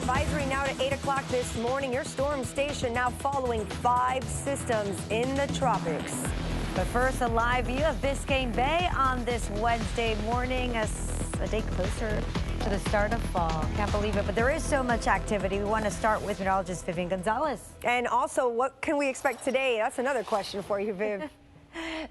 advisory now to 8 o'clock this morning. Your storm station now following 5 systems in the tropics. But first, a live view of Biscayne Bay on this Wednesday morning as a day closer to the start of fall. Can't believe it, but there is so much activity. We want to start with meteorologist Vivian Gonzalez. And also, what can we expect today? That's another question for you, Viv.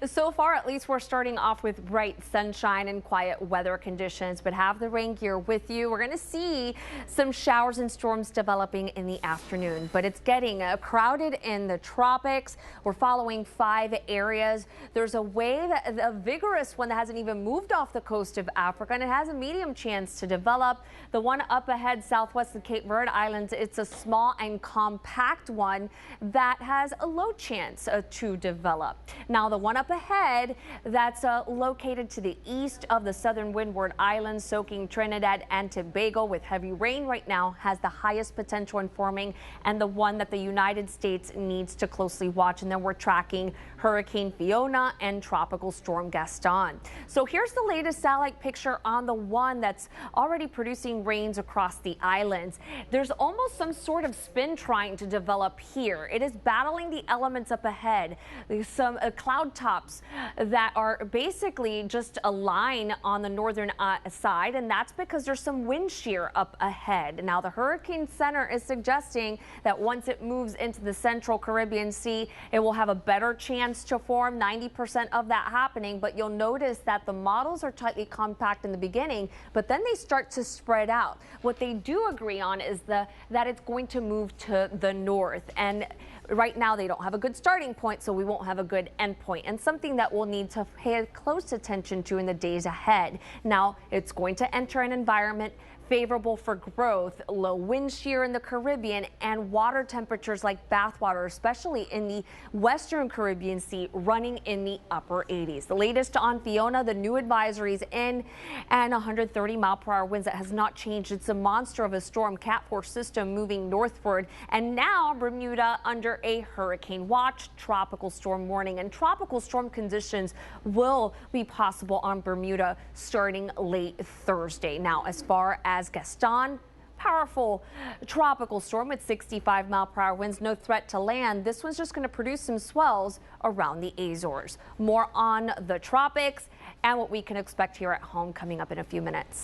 So far, at least, we're starting off with bright sunshine and quiet weather conditions, but have the rain gear with you. We're going to see some showers and storms developing in the afternoon, but it's getting crowded in the tropics. We're following 5 areas. There's a wave, a vigorous one that hasn't even moved off the coast of Africa, and it has a medium chance to develop. The one up ahead southwest of Cape Verde Islands, it's a small and compact one that has a low chance to develop. Now, the one up ahead that's located to the east of the southern Windward Islands, soaking Trinidad and Tobago with heavy rain right now, has the highest potential in forming and the one that the United States needs to closely watch. And then we're tracking Hurricane Fiona and Tropical Storm Gaston. So here's the latest satellite picture on the one that's already producing rains across the islands. There's almost some sort of spin trying to develop here. It is battling the elements up ahead. There's some cloud tops that are basically just a line on the northern side, and that's because there's some wind shear up ahead. Now, the Hurricane Center is suggesting that once it moves into the central Caribbean Sea, it will have a better chance to form, 90% of that happening, but you'll notice that the models are tightly compact in the beginning, but then they start to spread out. What they do agree on is that it's going to move to the north, and right now they don't have a good starting point, so we won't have a good end point, and something that we'll need to pay close attention to in the days ahead. Now, it's going to enter an environment favorable for growth, low wind shear in the Caribbean, and water temperatures like bathwater, especially in the western Caribbean Sea, running in the upper 80s. The latest on Fiona, the new advisories in, and 130-mile-per-hour winds. That has not changed. It's a monster of a storm, Cat 4 system moving northward, and now Bermuda under a hurricane watch, tropical storm warning, and tropical storm conditions will be possible on Bermuda starting late Thursday. Now, as far as Gaston, powerful tropical storm with 65-mile-per-hour winds, no threat to land. This one's just going to produce some swells around the Azores. More on the tropics and what we can expect here at home coming up in a few minutes.